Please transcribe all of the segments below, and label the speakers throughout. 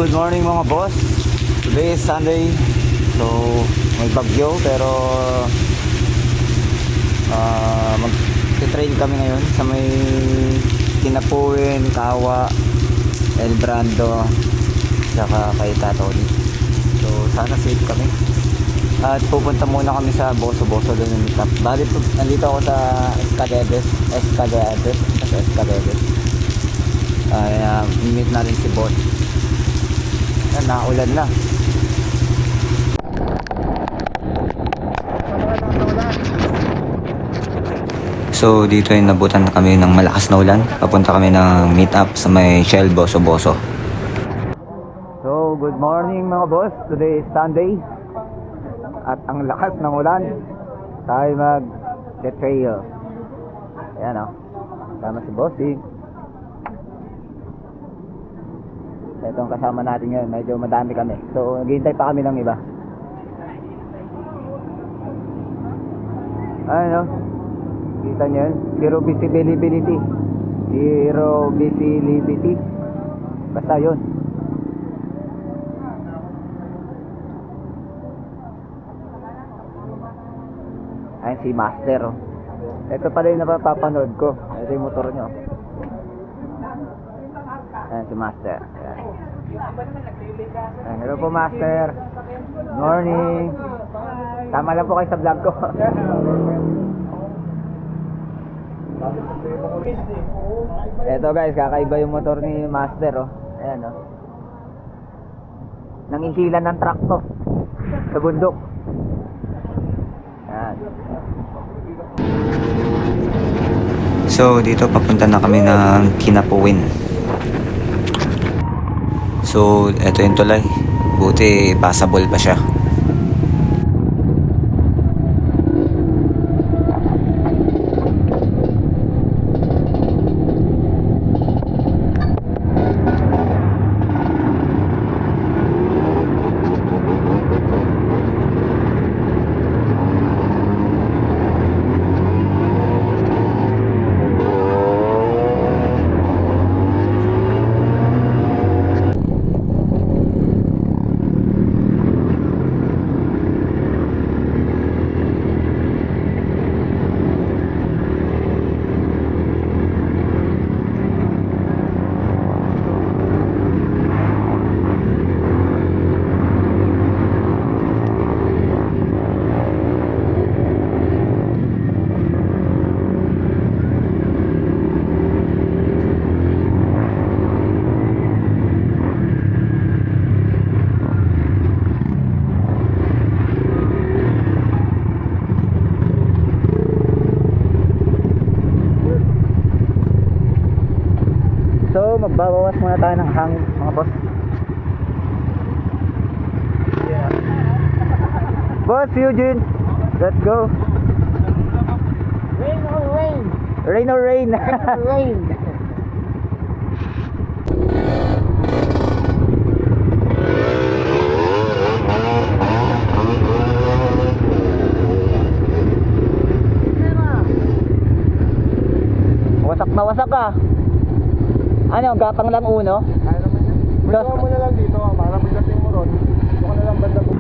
Speaker 1: good morning mga boss. Today is Sunday. So, may bagyo pero mag-trail kami ngayon sa may Kinapuin, Kawa, El Brando, saka kay Tatoni. So, sana safe kami. At pupunta muna kami sa Boso-Boso doon yung meetup. Bali, nandito ako sa Escadedes. Meet natin si Bot. Naulan na. So dito ay nabutan kami ng malakas na ulan. Papunta kami ng meet up sa may Shell Boso-Boso. So good morning mga boss. Today is Sunday. At ang lakas ng ulan. Tayo mag-trail. Ayan o. Tama si Bossing. Ito ang kasama natin ngayon. Medyo madami kami. So naghihintay pa kami ng iba. Ano? Kita nyo yun? Zero visibility. Zero visibility. Basta yun. Ayun si Master. Oh. Ito pala yung napapanood ko. Ito yung motor nyo. Ayun si Master. Ayan. Hello po Master. Morning. Tama lang po kayo sa vlog ko. Eto guys, kakaiba yung motor ni Master oh. Ayan oh. Nangihilan ng truck to sa bundok. Ayan. So dito papunta na kami ng Kinapuin. So eto yung tulay. Buti passable pa siya. So magbabawas muna tayo ng hangin mga boss. Yeah. Boss Eugene, let's go.
Speaker 2: Rain or rain?
Speaker 1: Rain or rain?
Speaker 2: Rain.
Speaker 1: Wasak na wasak ka. Ano, gapang lang uno?
Speaker 2: Kaya naman yan. Pwede mo na lang dito, para pagdating mo ron, dito ka na lang banda po.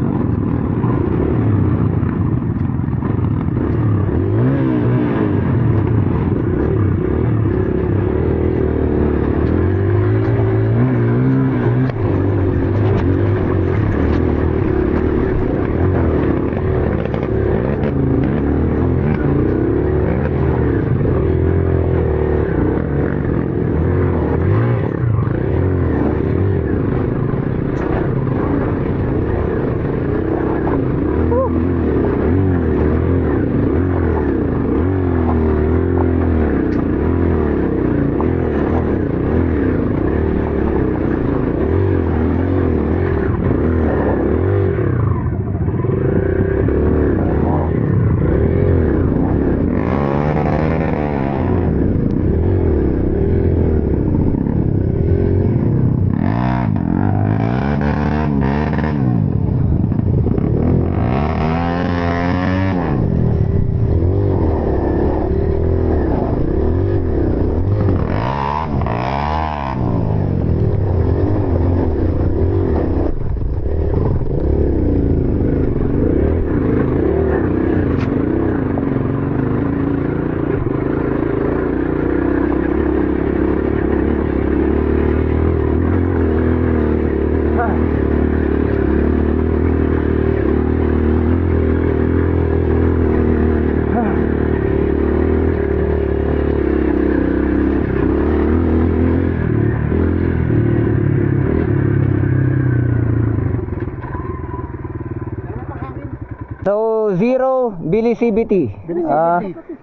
Speaker 1: zero BCBT.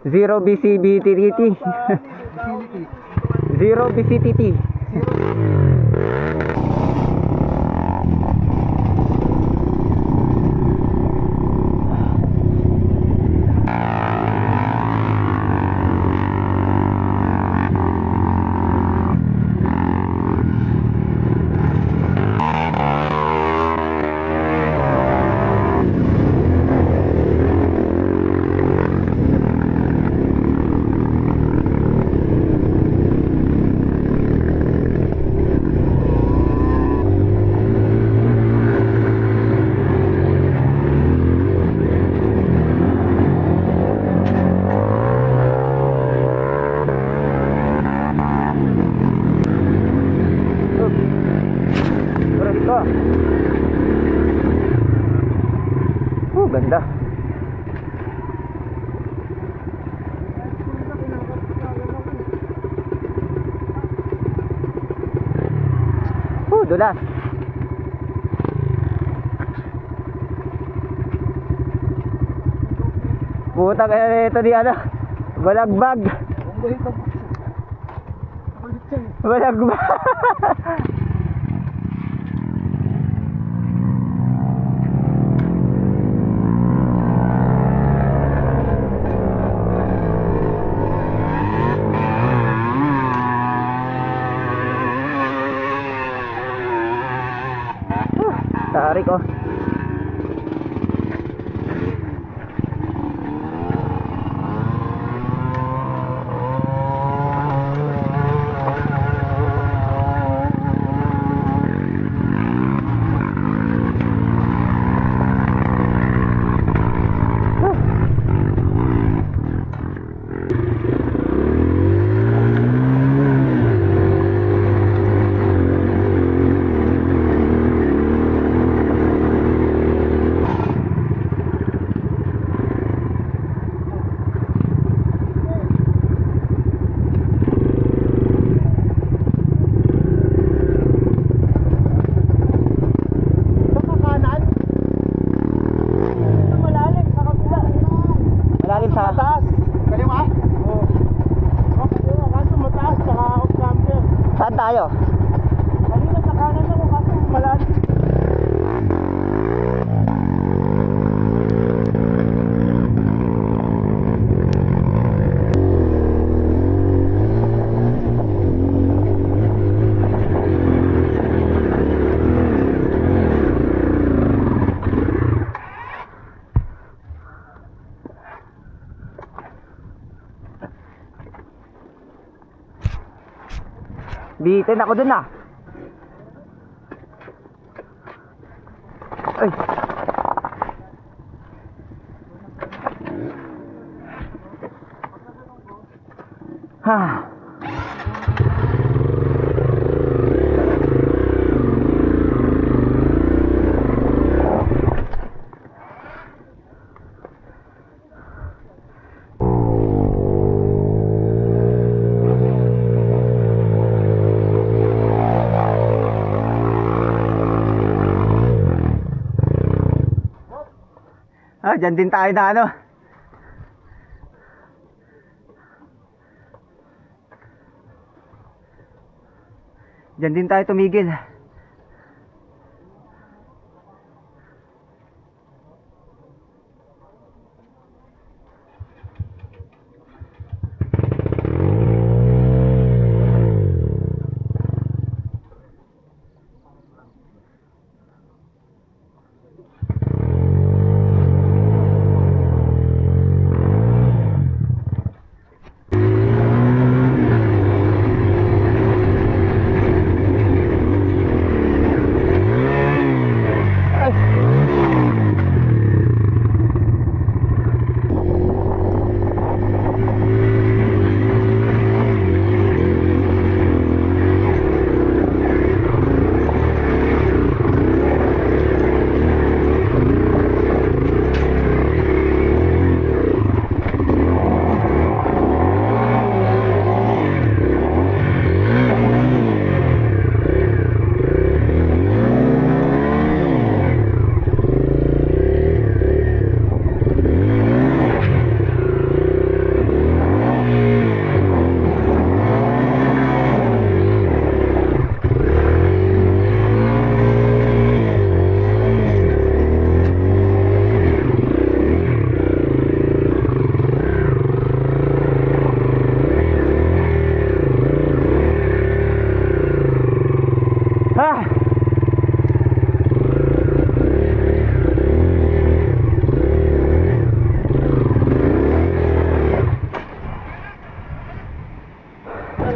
Speaker 1: Zero BCBT. Zero BCTT. Ganda. Dulas. Puta kaya ito di ano. Balagbag. Balagbag. Tarik oh.
Speaker 2: Mataas. Kaliwa? Oo. Kaliwa, kaso mataas, saka off-camper.
Speaker 1: Saan tayo?
Speaker 2: Kanina sa kanan ako, kaso malalim.
Speaker 1: Bitin ako dun ah. Ay. Ha. Dyan din tayo na ano. Dyan din tayo tumigil.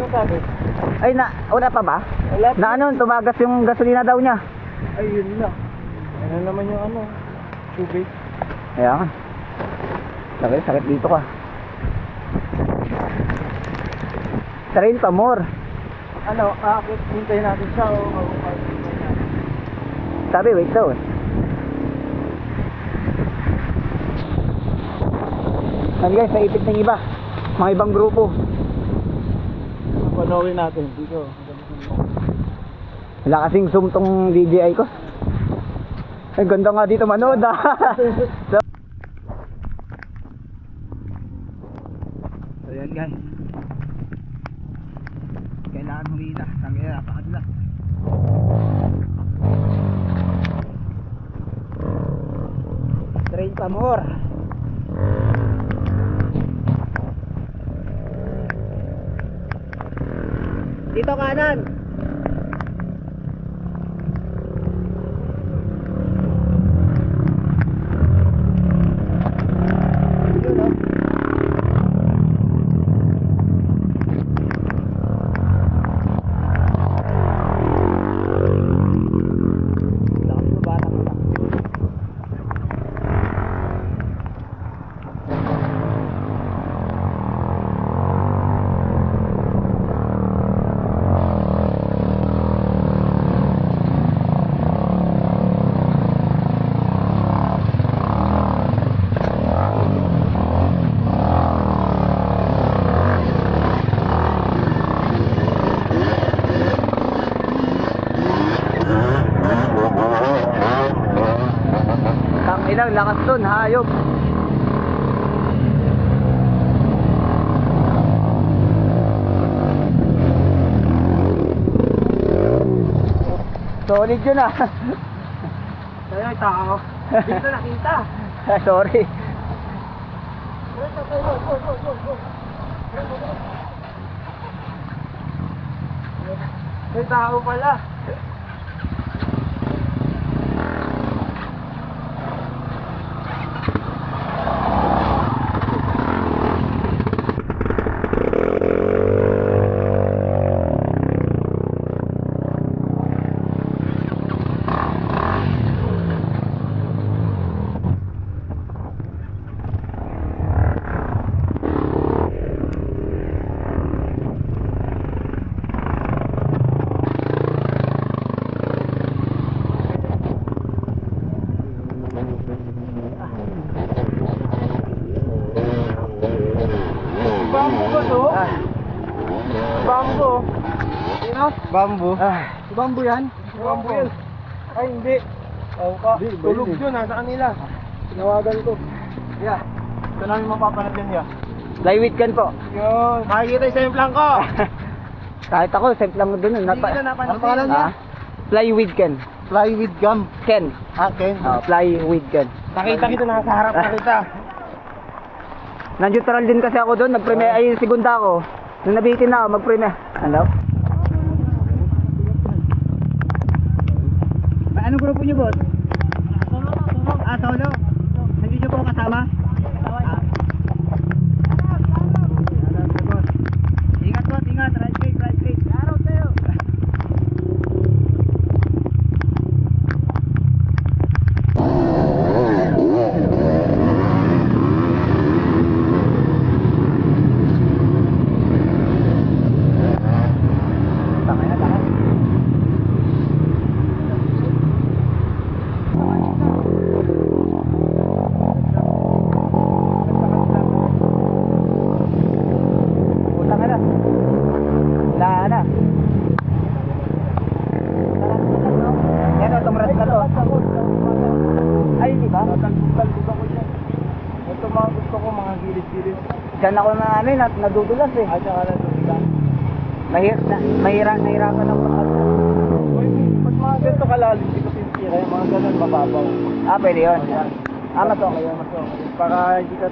Speaker 2: Anong sabi?
Speaker 1: Ay, wala pa ba?
Speaker 2: Wala pa.
Speaker 1: Na ano, tumagas yung gasolina daw niya.
Speaker 2: Ay, yun na. Ano naman yung ano? Tubig.
Speaker 1: Ayan. Sakit dito ka. Train pa more.
Speaker 2: Ano, aakit, hintayin natin siya o hintayin natin?
Speaker 1: Sabi, wait daw eh. Sabi guys, naipit ng iba. Mga ibang grupo.
Speaker 2: Panoorin natin dito.
Speaker 1: Wala kasing zoom tong DJI ko. Ay, ganda nga dito manood ah. So yan guys. Kailangan humila. Tangina, napakadulas. Train pa more. Dito kanan. Yun, oh. Lakas mo, batang ina. Ilang lakas dun, hayop. Solid yun ah.
Speaker 2: Tayo ay tao. Dito nakita.
Speaker 1: Sorry.
Speaker 2: May tao pala. Bambo ba to? Bambo. Ano? Bambo. Bambo yan? Bambo yan. Ay hindi. Tulog yun, nasa kanila. Tinawagan ko. Yeah. Ito namin mapapanood yan ya.
Speaker 1: Flyweight gun po.
Speaker 2: Yun. Makikita yung semplang ko.
Speaker 1: Kahit ako, simple lang doon.
Speaker 2: Hindi kita napansin. Ano pangalan niya?
Speaker 1: Flyweight gun.
Speaker 2: Fly with gum.
Speaker 1: Ken.
Speaker 2: Ken.
Speaker 1: Flyweight gun.
Speaker 2: Nakita kita, nasa harap na kita.
Speaker 1: Nag-neutral din kasi ako doon. Nag-preme, ay segunda ako. Nung nabitin na ako, mag-preme. Ano? Anong grupo niyo, boss? Solo. Hindi niyo po kasama? Ingat po, ingat. Right straight, right straight. Araw tayo. Tangay na, tangay. Utang na. Wala na. Yan o, tumras na to. Ay, di ba?
Speaker 2: Tatalbog ako dyan. Ito mga gusto ko, mga gilid-gilid.
Speaker 1: Diyan ako na ano, nadudulas eh.
Speaker 2: At saka na
Speaker 1: Nahirapan ako.
Speaker 2: pag mga ganito kalalim, hindi ko pinsira. Yung mga ganun, mababaw.
Speaker 1: Pwede yun.
Speaker 2: Mas okay yun, mas okay. Para hindi ka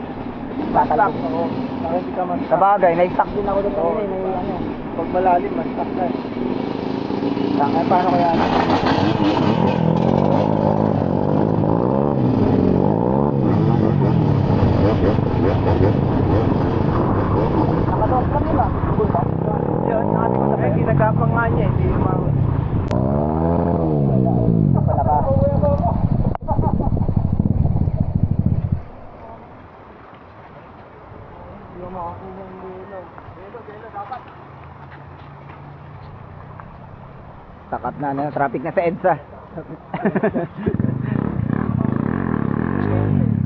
Speaker 1: Tatalbog.
Speaker 2: stuck. Oo. Para hindi ka ma-stuck.
Speaker 1: Sabagay, na-stuck din ako doon
Speaker 2: Oo.
Speaker 1: kanina. May ano.
Speaker 2: Pag malalim, ma-stuck ka.
Speaker 1: Tangay, paano kaya? Nakadoos lang nila. Yun. Takat na, ano, traffic na sa EDSA.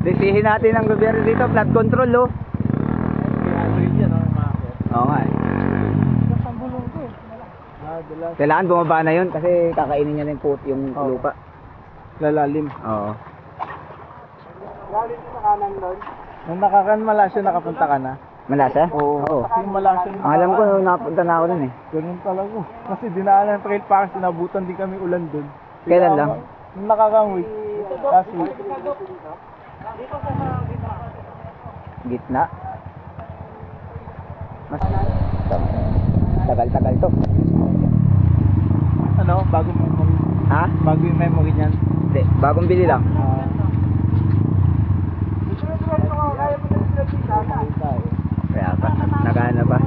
Speaker 1: Disihin natin ang gobyerno dito, flood control, oh. Oo nga eh. Kailangan bumaba na yun kasi kakainin niya na yung lupa.
Speaker 2: Lalalim.
Speaker 1: Oo.
Speaker 2: Lalim sa kanan doon. Nung nakakan Malasya, nakapunta ka na?
Speaker 1: Malasa?
Speaker 2: Oo. Yung Malasya.
Speaker 1: Ang alam ko, napunta na ako dun eh.
Speaker 2: Ganun talaga. Kasi dinaanan ng trail park, sinabutan din kami ulan doon.
Speaker 1: Kailan lang?
Speaker 2: Nung nakakang week. Last week.
Speaker 1: Gitna. Mas tagal-tagal to.
Speaker 2: Ano? Bagong memory.
Speaker 1: Ha?
Speaker 2: Bago yung memory niyan.
Speaker 1: Hindi, bagong bili lang. Kaya pa, nagana pa.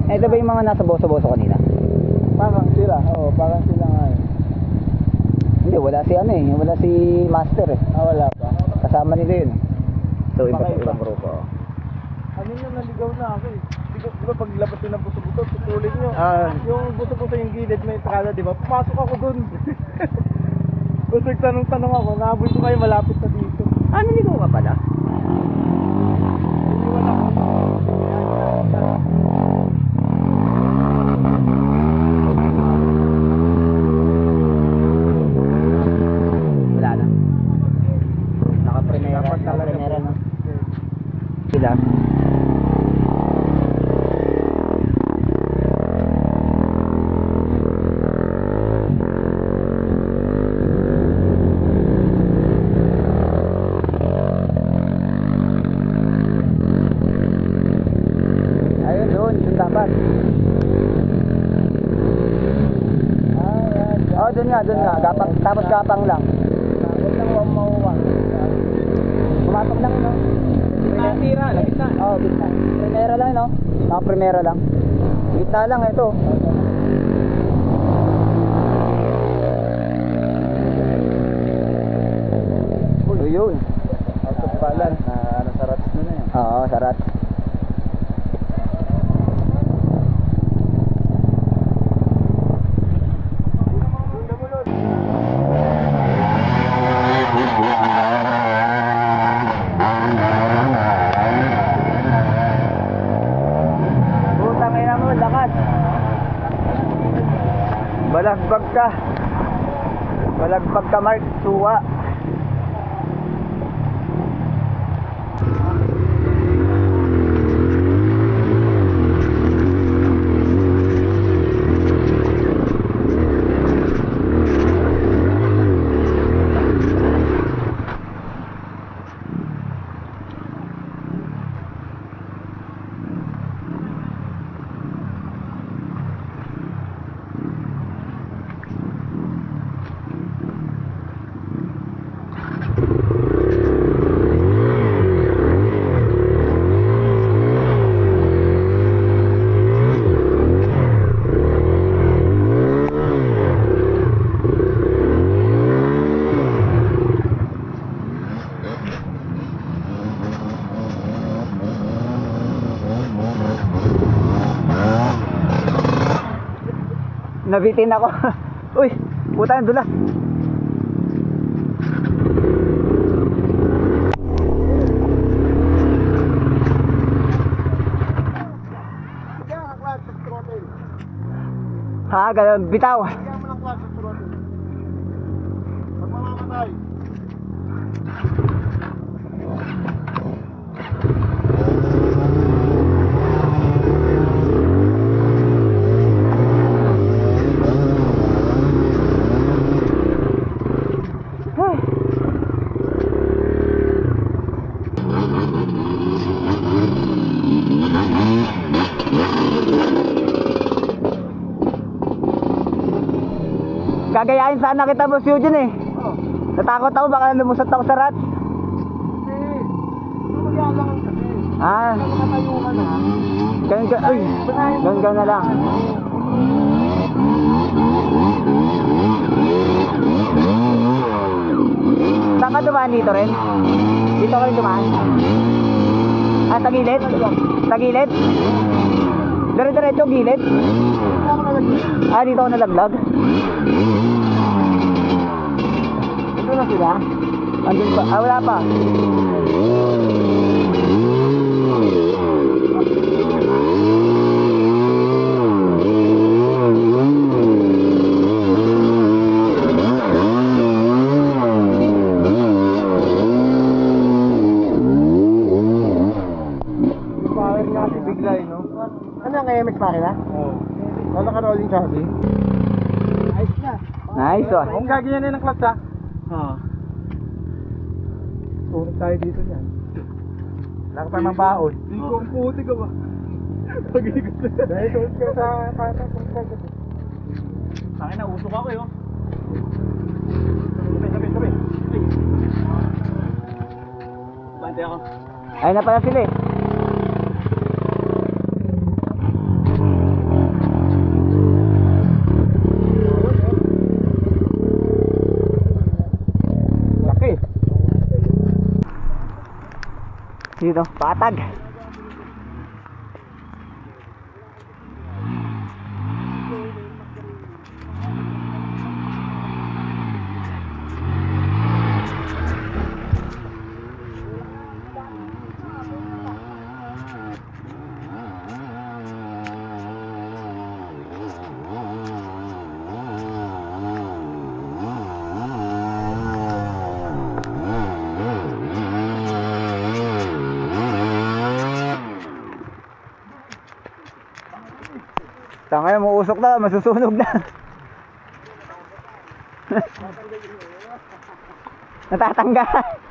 Speaker 1: Ito ba yung mga nasa boso-boso kanina?
Speaker 2: Parang sila. Oo, parang sila nga eh.
Speaker 1: Hindi, wala si ano eh. Wala si Master eh.
Speaker 2: Wala pa.
Speaker 1: Kasama nila yun. So, iba sa
Speaker 2: Pakaiba.
Speaker 1: ibang grupo.
Speaker 2: Ano yun, naligaw na ako eh. Di ba paglabas yun ng buto-buto, tutulin nyo. Yung buto-buto yung gilid, may entrada, di ba? Pumasok ako dun. Tapos nagtanong-tanong ako, nahabol ko kayo malapit na dito.
Speaker 1: Naligaw ka pala?
Speaker 2: Iniwan ako.
Speaker 1: Wala na. Naka-primera.
Speaker 2: Dapat talaga
Speaker 1: Naka-primera
Speaker 2: po.
Speaker 1: no? Sila. Ayun doon dapat. Oh, doon nga. Gapang, tapos gapang lang.
Speaker 2: Huwag lang mauwang.
Speaker 1: Pumatok lang, no?
Speaker 2: Natira, lagita.
Speaker 1: Oo, gitna. Primera lang, no? Naka-primera lang. Gitna lang, ito. Uy, yun.
Speaker 2: Out of balance na nasa rats mo na yan.
Speaker 1: Oo, sarat. Putang ina mo, lakas. Balagbag ka. Balagbag ka, Mark. Suwa. Nabitin ako. Uy, puta yung dulas.
Speaker 2: Kaya ang clutch sa throttle.
Speaker 1: Ha, ganun, bitaw.
Speaker 2: Kaya mo ng clutch sa throttle. Pag mamamatay.
Speaker 1: Gagayahin sana kita, Boss Eugene eh.
Speaker 2: Oh.
Speaker 1: Natakot ako, baka lumusot ako sa rat.
Speaker 2: Hindi. Ano magyalangan kasi?
Speaker 1: Ah,
Speaker 2: Nakatayo ka na.
Speaker 1: ganun ka, uy, ganun ka na lang. Saan ka dumaan dito rin? Dito ka rin dumaan? Ah, sa gilid? Sa gilid? Dire-diretso gilid? Ah, dito ako nalaglag.
Speaker 2: Ito na sila?
Speaker 1: Andun pa? Ah, wala pa.
Speaker 2: Power nga si bigla eh, no? Ano ang AMX makina? Oo. Wala ka rolling chassis? Ayos na.
Speaker 1: Nice one.
Speaker 2: Kung gaganyan na ng clutch ah. Oo. Tunod tayo dito yan. Wala ka pa ng baon. Hindi ko ang puti ka ba? Pag-ikot na. Dahil tunod ka sa kata kung kagad. Sa akin na, usok ako yun. Sabi. Bante ako.
Speaker 1: Ayun na pala sila eh.
Speaker 2: Laki.
Speaker 1: Dito, patag. Tangay mo usok na, masusunog na. Natatanggal.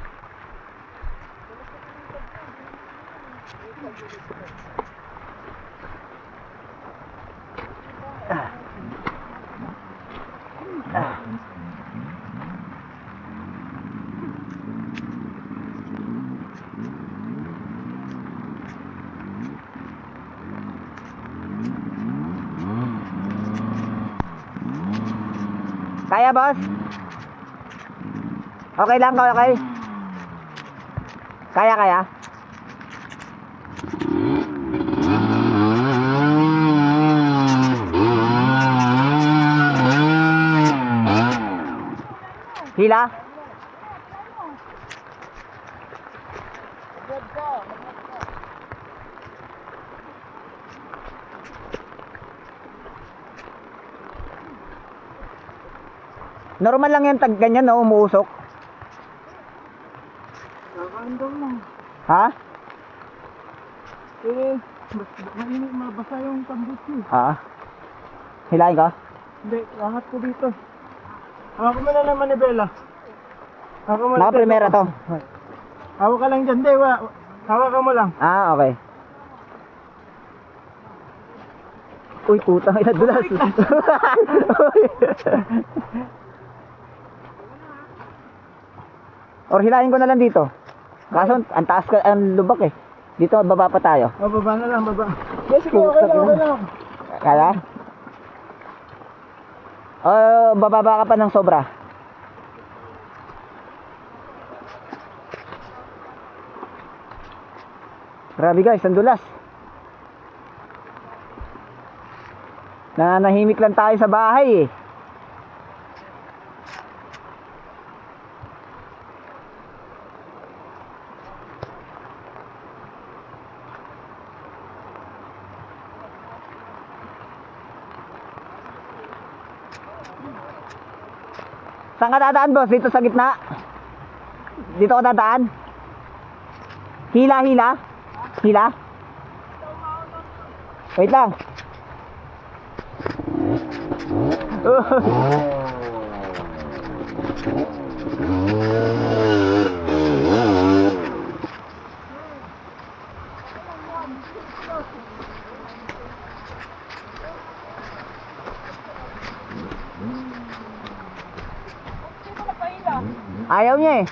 Speaker 1: Kaya boss? Okay lang, okay? Kaya? Hila? Normal lang yan, tag ganyan, no? Umuusok.
Speaker 2: Nakakaandam lang.
Speaker 1: Ha?
Speaker 2: Mainit, mabasa yung tambut ko.
Speaker 1: Ha? Hilahin ka?
Speaker 2: Hindi, lahat ko dito. Hawak mo na ng manibela. Hawak mo
Speaker 1: Naka-primera to.
Speaker 2: Hawak ka lang dyan, hindi. Hawak ka mo lang.
Speaker 1: Ah, okay. Uy, putang ina, dulas. Or hilahin ko na lang dito. Kaso, ang taas ka, ang lubak eh. Dito, baba pa tayo.
Speaker 2: Baba na lang, baba. Yes, sige, okay lang.
Speaker 1: Kaya? Bababa ka pa ng sobra. Grabe guys, ang dulas. Nananahimik lang tayo sa bahay eh. Saan ka dadaan boss? Dito sa gitna? Dito ka dadaan? Hila? Wait lang. Ayaw niya eh.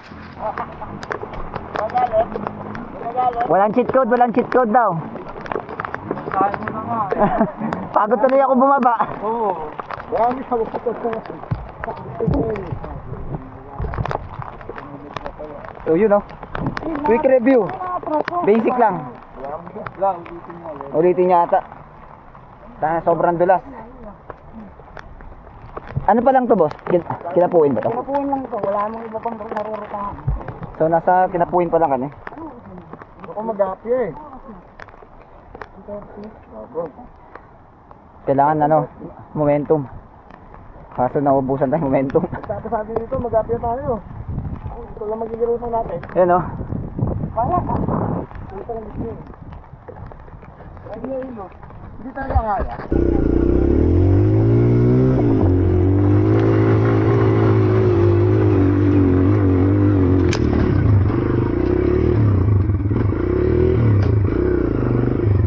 Speaker 1: Walang cheat code daw.
Speaker 2: Kaya mo na nga.
Speaker 1: Pagod tuloy ako bumaba.
Speaker 2: Oo. Wala mo sa wakot ko.
Speaker 1: So yun oh. Quick review. Basic lang.
Speaker 2: Lang, ulitin mo ulit.
Speaker 1: Ulitin niya ata. Sobrang dulas. Ano pa lang to, boss? Kinapuin ba to?
Speaker 3: Kinapuin lang to, wala namang iba pang narurutahan.
Speaker 1: So nasa kinapuin pa lang kami.
Speaker 2: Ako mag-apya eh.
Speaker 1: Kailangan ano, momentum. Kaso naubusan tayong momentum.
Speaker 2: Tapos sabi dito, mag-apya tayo. Ito lang magiging natin.
Speaker 1: Yan oh.
Speaker 2: Kaya ka. Dito lang gusto yun. Ay, yun o. Hindi tayo kaya.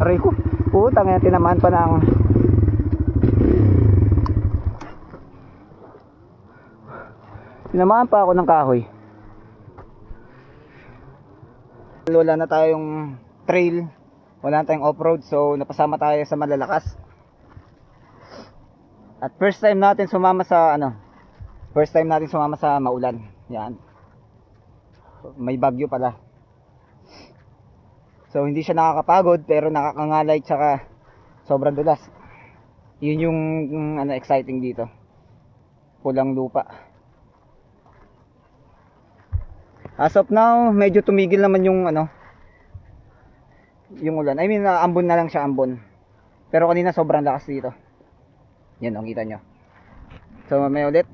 Speaker 1: Aray ko. Putang yan, tinamaan pa ng tinamaan pa ako ng kahoy. Wala na tayong trail, wala na tayong off-road, so napasama tayo sa malalakas. At first time natin sumama sa maulan. Yan. May bagyo pala. So hindi siya nakakapagod pero nakakangalay tsaka sobrang dulas. Yun yung exciting dito. Pulang lupa. As of now, medyo tumigil naman yung yung ulan. I mean, ambon na lang siya, ambon. Pero kanina sobrang lakas dito. Yan, ang kita nyo. So mamaya ulit.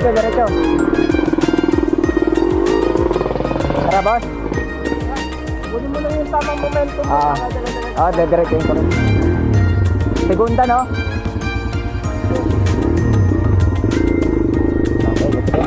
Speaker 1: Diretso. Tara, boss.
Speaker 2: Kunin mo lang yung tamang momentum.
Speaker 1: Diretso ko rin. Segunda, no? Okay, let's go.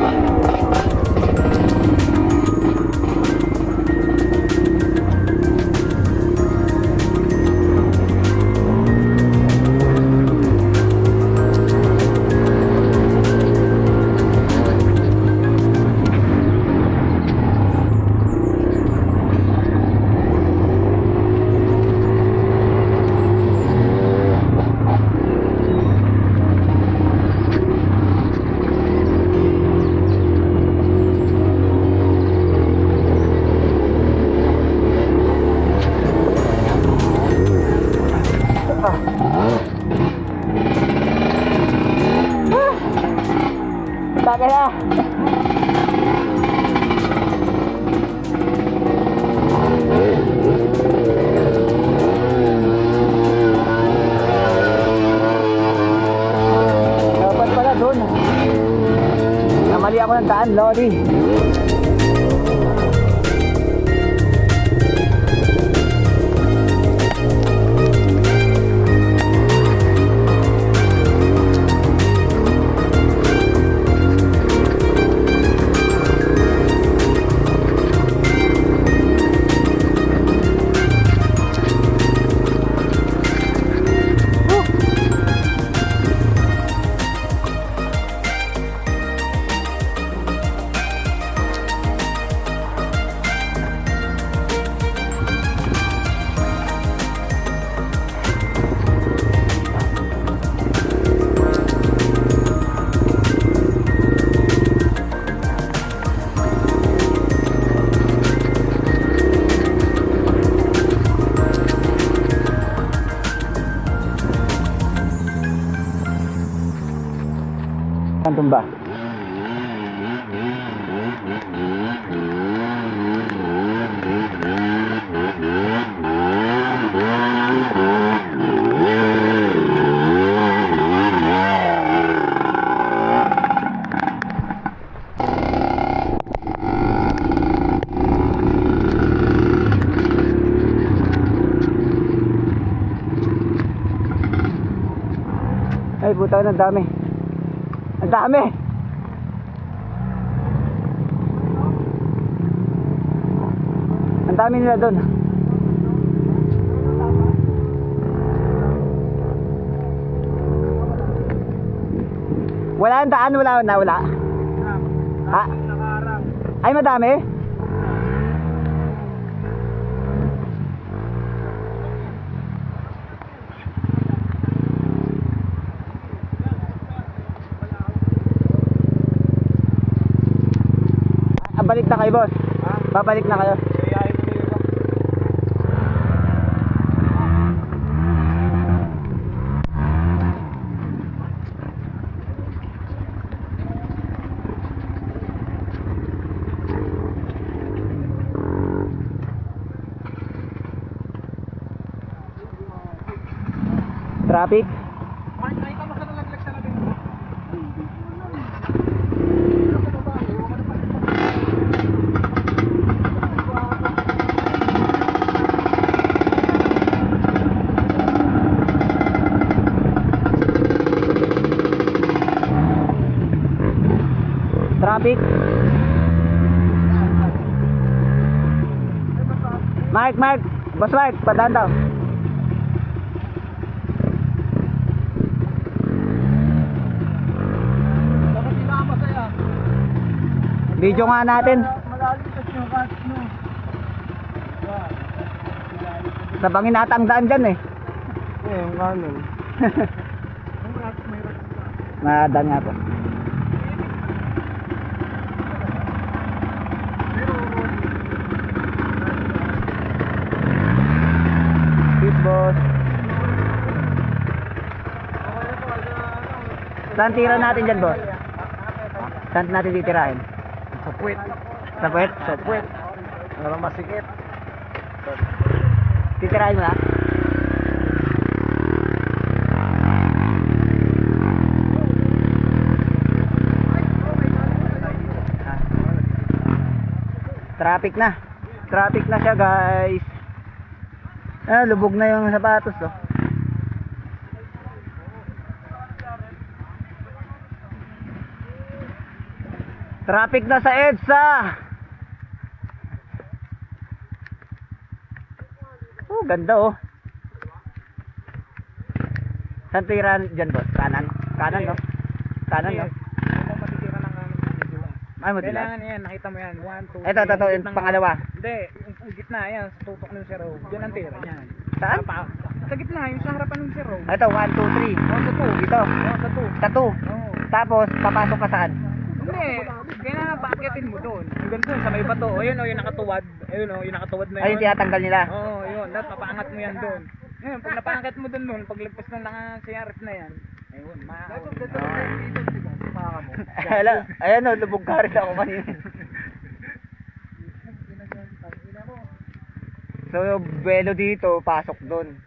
Speaker 1: Taka na. Dapat pala doon. Namali ako ng daan, Lodi. Ang tumba. Puta, ang dami. Ang dami. Ang dami nila doon. Wala ang daan, wala. Ha? Ay, madami? Balik na kayo, boss. Babalik na kayo. Traffic. Traffic. Mark, Boss Mark, padaan daw. Video nga natin. Sa bangin natang daan dyan eh.
Speaker 2: Yung kanon.
Speaker 1: Madaan nga po. Peace, boss. Saan tira natin dyan, boss? Saan natin titirahin?
Speaker 2: Sa puwet.
Speaker 1: Sa puwet?
Speaker 2: Sa puwet. Para masikip.
Speaker 1: Titirahin mo na? Traffic na. Traffic na siya, guys. Ah, lubog na yung sapatos, oh. Traffic na sa EDSA. Oh, ganda, oh. Saan tira dyan, boss? Kanan? Kanan, no? Kanan, no?
Speaker 2: Kung matitira ng kanon.
Speaker 1: Ay, matilas.
Speaker 2: Kailangan yan, nakita mo yan. 1, 2,
Speaker 1: Ito, yung pangalawa.
Speaker 2: Hindi, yung gitna yan, sa tutok ng zero. Diyan ang tira yan.
Speaker 1: Saan?
Speaker 2: Sa gitna, yung sa harapan ng zero.
Speaker 1: Ito, 1, 2, 3.
Speaker 2: Oh, sa 2.
Speaker 1: Dito.
Speaker 2: Oh, sa 2.
Speaker 1: Sa 2.
Speaker 2: Oh.
Speaker 1: Tapos, papasok ka saan?
Speaker 2: Hindi, kailangan paakyatin mo doon. Hanggang doon sa may bato. O yun o, yung nakatuwad. Ayun o, yung nakatuwad na yun.
Speaker 1: Ay, yung tinatanggal nila.
Speaker 2: Oo, yun. Dapat mapaangat mo yan doon. Ngayon, pag napaangat mo doon, paglagpas ng CRF na yan, ayun,
Speaker 1: Ayan, oh, lubog ka rin ako kanina. So, buwelo dito, pasok doon.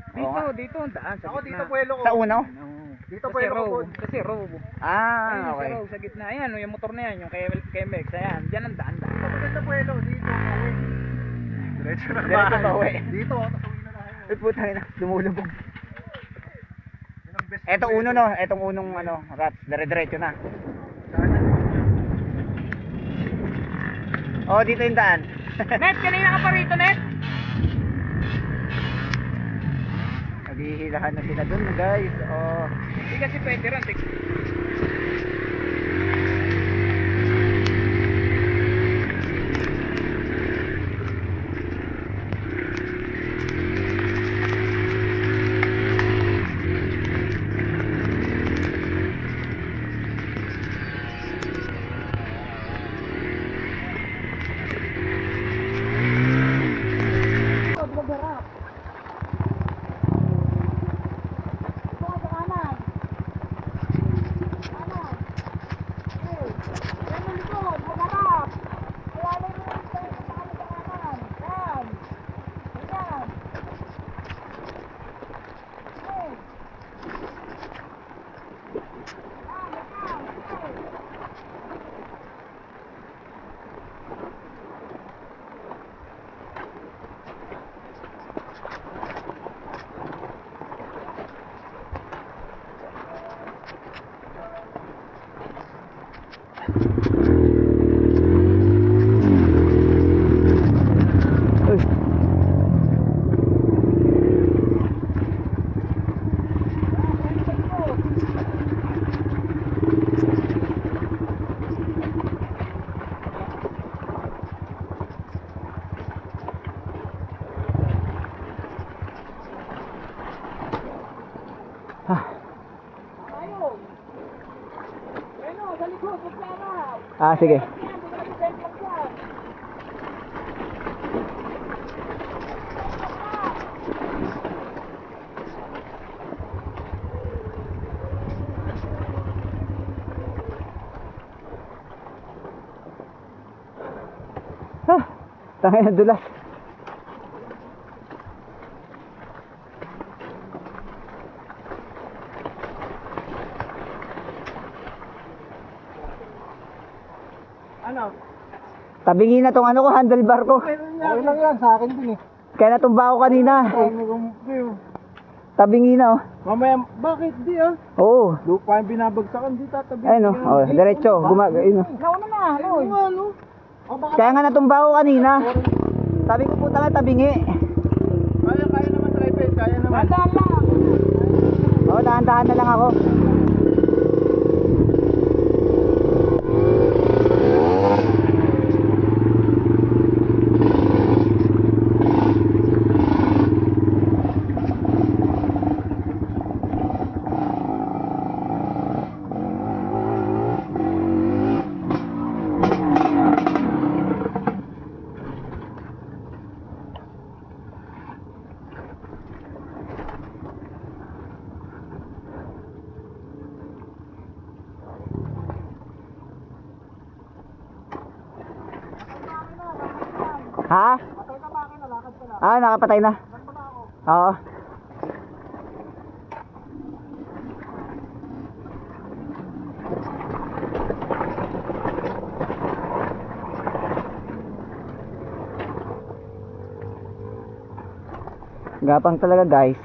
Speaker 2: Dito ang daan. Sa
Speaker 3: Ako
Speaker 2: gitna.
Speaker 3: dito puwelo ko.
Speaker 1: Sa uno?
Speaker 2: Oo.
Speaker 3: Dito
Speaker 2: Sa
Speaker 3: puwelo ko.
Speaker 2: row. Kasi row.
Speaker 1: Ah,
Speaker 2: Ayun,
Speaker 1: okay.
Speaker 2: sa row, sa gitna. Ayan, yung motor na yan, yung KMX. Ayan, dyan ang daan.
Speaker 3: Dito puwelo. Dito.
Speaker 2: Diretso
Speaker 1: Diretso pa uwi.
Speaker 3: Dito. Tapos uwi na tayo.
Speaker 1: Ay, puta na, lumulubog.
Speaker 3: Yun ang best.
Speaker 1: Etong uno, no? Etong unong, rats, dire-diretso na. Oh, dito yung daan.
Speaker 2: Net, kanina ka pa rito, Net?
Speaker 1: Naghihilahan na sila dun, guys. Oh.
Speaker 2: Hindi kasi pwede rin.
Speaker 1: Uy. Ah, sige. Tangay na dulas.
Speaker 2: Ano?
Speaker 1: Tabingin na tong ano ko, handlebar ko.
Speaker 2: Okay lang yan, sa akin din eh.
Speaker 1: Kaya natumba ako kanina. Tabingin na oh.
Speaker 2: Mamaya, bakit di ah?
Speaker 1: Oo.
Speaker 2: Lupa yung binabagsakan, di tatabi.
Speaker 1: Ayun oh, diretso. Ayun oh.
Speaker 2: Nauna na, ano?
Speaker 1: Kaya nga natumba ako kanina. Sabi ko puta nga tabingi.
Speaker 2: Kaya naman tripod, kaya naman.
Speaker 1: Oo, dahan-dahan na lang ako. Ha? Ah, nakapatay na. Oo. Gapang talaga guys.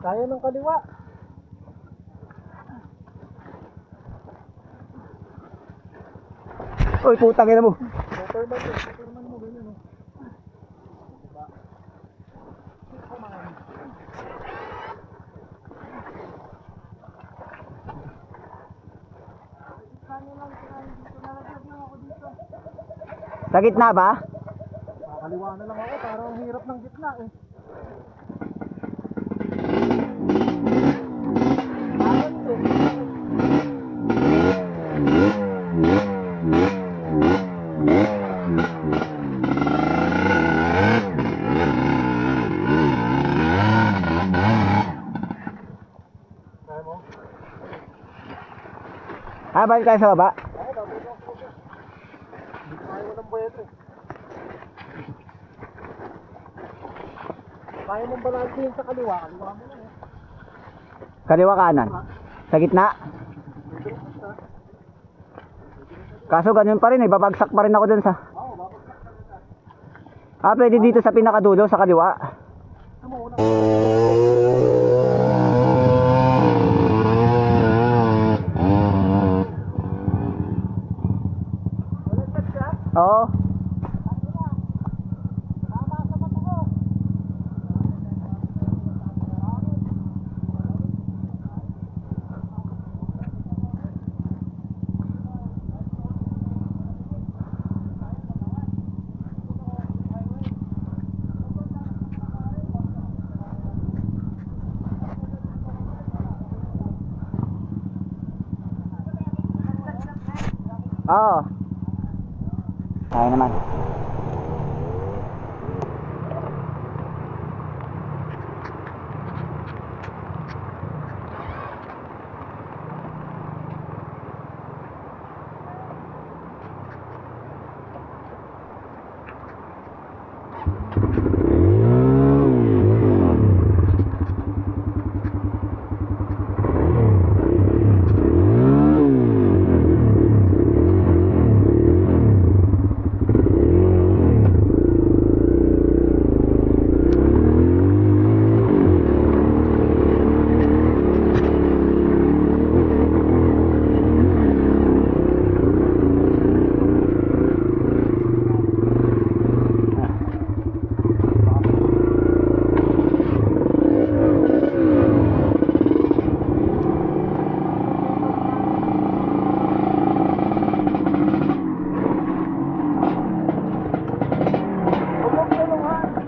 Speaker 2: Kaya ng kaliwa.
Speaker 1: Uy, putang ina mo.
Speaker 2: Motorman mo, ganyan oh.
Speaker 1: Sa gitna ba?
Speaker 2: Nakakaliwa na lang ako, parang hirap ng gitna eh. Kaya mo?
Speaker 1: Balik tayo sa baba.
Speaker 2: Ay, dapat ako. Hindi ko kaya walang bayad eh. Kaya mong balansin sa kaliwa, kaliwa mo lang eh.
Speaker 1: Kaliwa kanan. Sa gitna. Kaso ganun pa rin eh, babagsak pa rin ako dun sa... pwede dito sa pinakadulo, sa kaliwa. Oo. Oo. Kaya naman.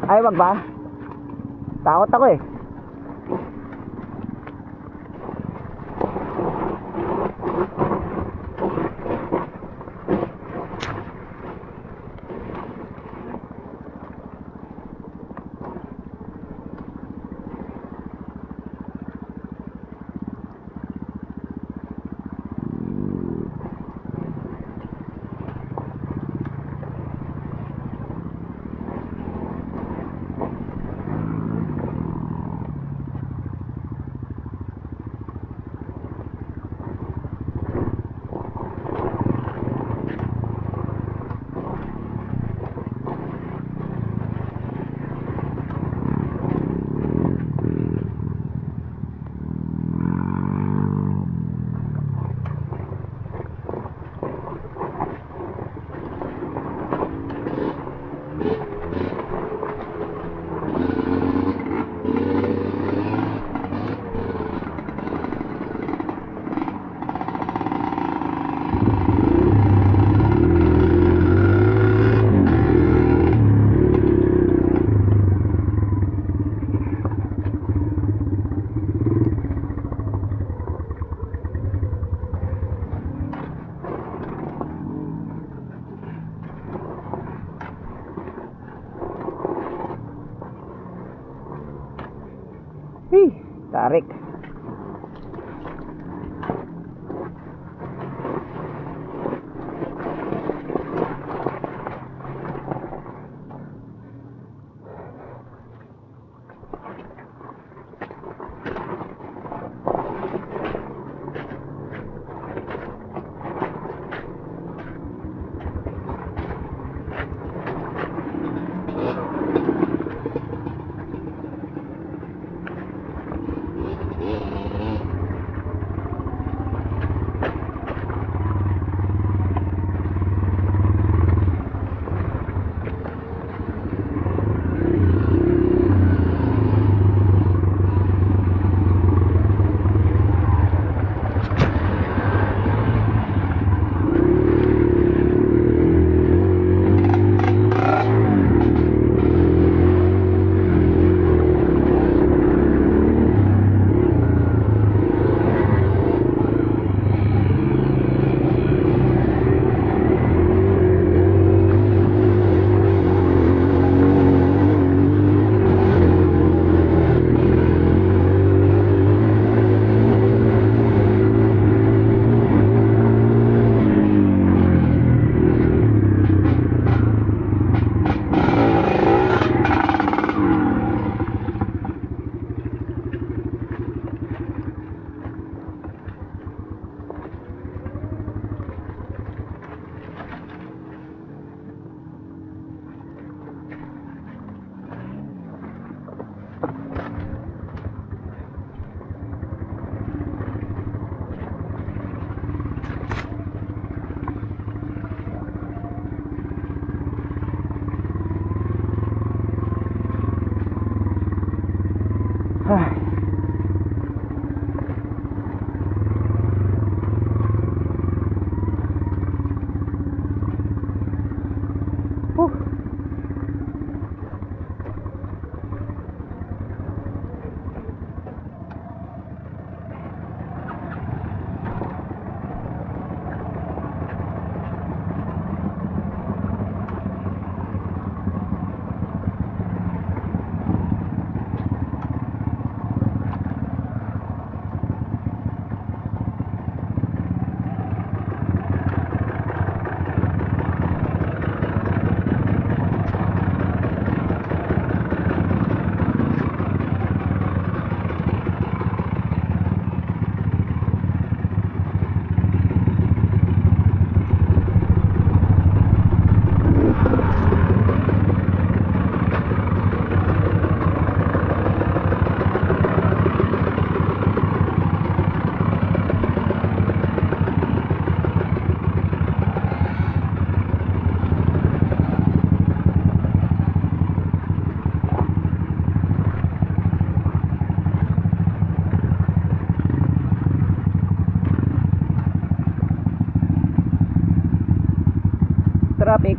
Speaker 1: Ay, wag ba? Takot ako eh. Tarik. Ay. Whew. Traffic.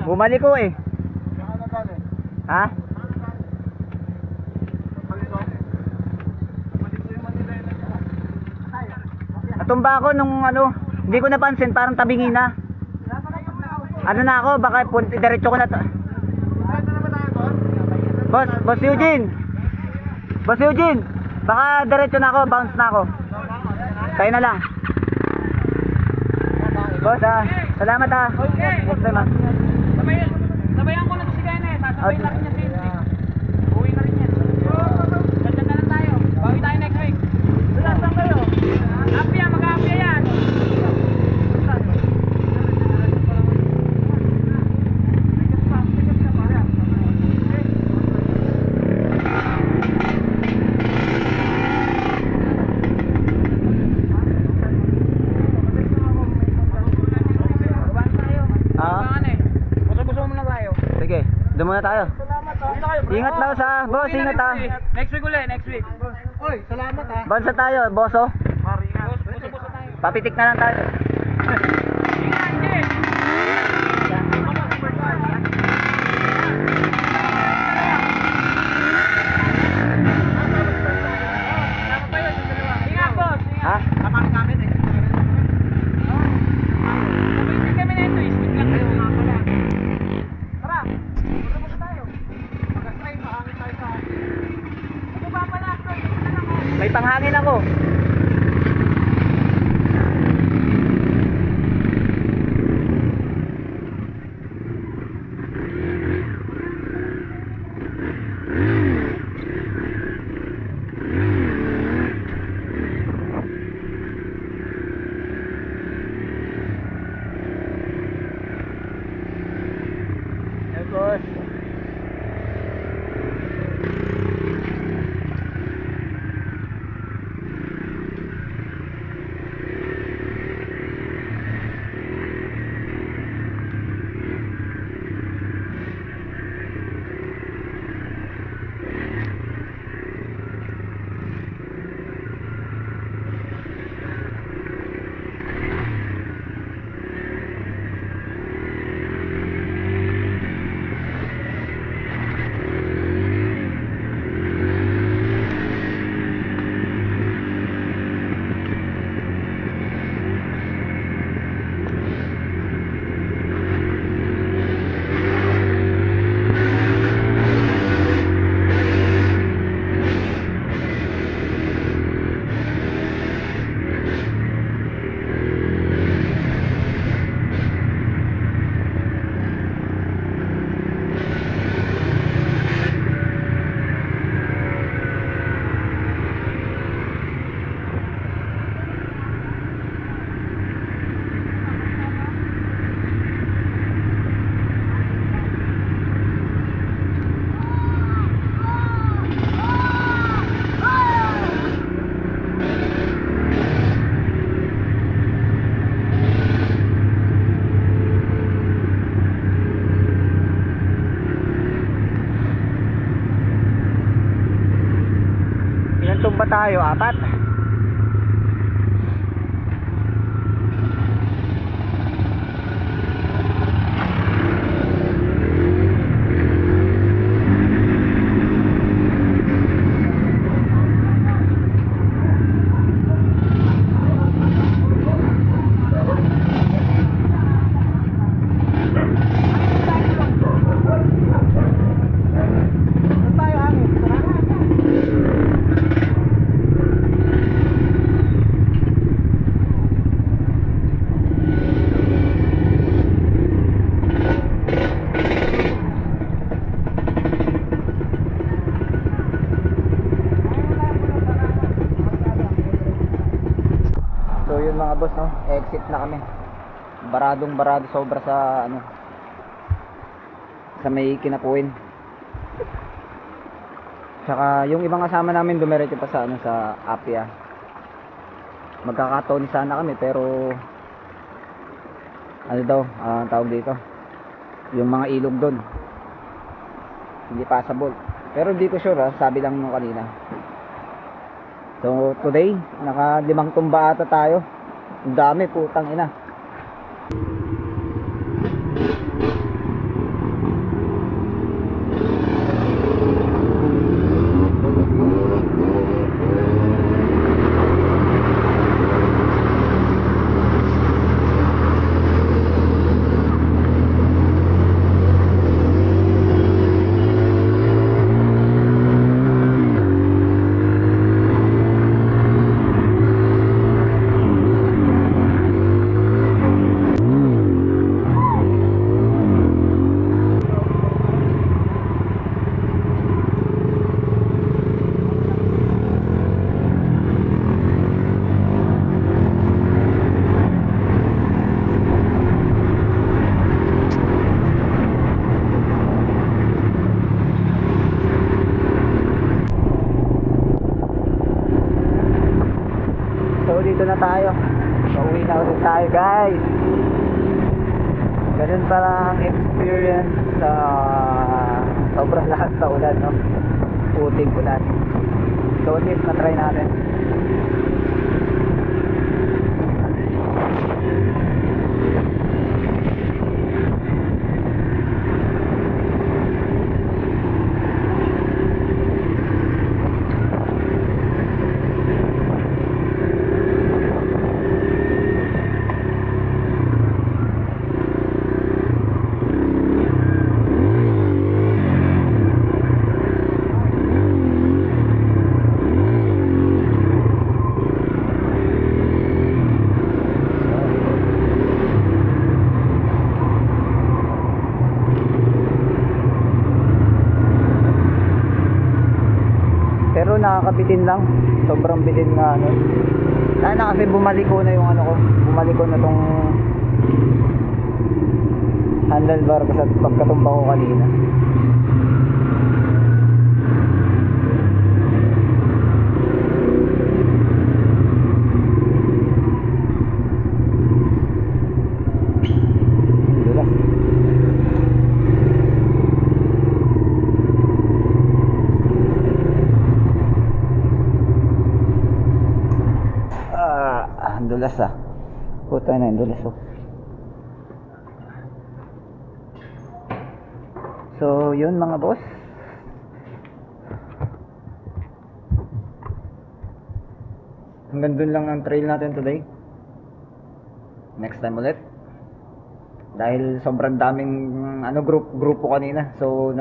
Speaker 1: Bumalik ko eh. Ha? Natumba ako nung ano, hindi ko napansin, parang tabingi na. Ano na ako, baka diretso ko na to. Boss Eugene. Boss Eugene, baka diretso na ako, bounce na ako. Tayo na lang. Boss salamat Next time
Speaker 2: Sabayan ko na to si Gane, sasabay na rin niya si Insi. Uwi na rin yan. Ganda na lang tayo. Bawi tayo next week. Saan kayo? Apia, mag-apia yan.
Speaker 1: Sige, doon muna tayo. Ingat na sa boss, ingat
Speaker 2: Next week ulit, next week.
Speaker 3: Oy, salamat
Speaker 1: Bansa tayo, bosso.
Speaker 2: Ingat. Buso-buso tayo.
Speaker 1: Papitik na lang tayo.
Speaker 2: Ingat, Jay. Ingat, boss.
Speaker 1: Ha?
Speaker 3: Kapag namin eh.
Speaker 2: Sabay kami na ito, isip lang kayo nga pala. Tara, buso-buso tayo.
Speaker 3: Mag-try, maangin tayo sa akin.
Speaker 2: Ano ba pala, Astro? Ito na lang ako.
Speaker 1: May panghangin ako. tayo, 4. So yun mga boss, no, exit na kami. Baradong barado sobra sa ano, sa may Kinapuin. Tsaka yung ibang kasama namin dumiretso pa sa ano, sa Apia. Magkakataon sana kami pero ano daw, tawag dito, yung mga ilog doon hindi passable. Pero hindi ko sure, sabi lang nung kanina. So today, naka 5 tumba ata tayo. Ang dami, putang ina. So dito na tayo. Pauwi na ulit tayo, guys. Ganun pala ang experience sa sobrang lakas sa ulan, no? Puting ulan. So at least na-try natin. Pero nakakabitin lang. Sobrang bitin nga ano. Sana kasi bumalik ko na yung ano ko. Bumalik ko na tong handlebar ko sa pagkatumba ko kanina. Dulas. Ang dulas ah. Puta na, ang dulas oh. So, yun mga boss. Hanggang dun lang ang trail natin today. Next time ulit. Dahil sobrang daming ano grupo kanina. So,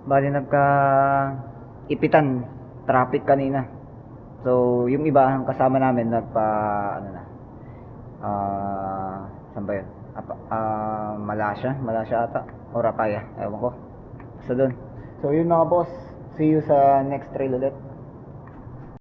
Speaker 1: bali ipitan traffic kanina. So, yung iba ang kasama namin saan ba yun? Malasya ata o Rapaya, ewan ko. So, dun. So, yun mga boss. See you sa next trail ulit.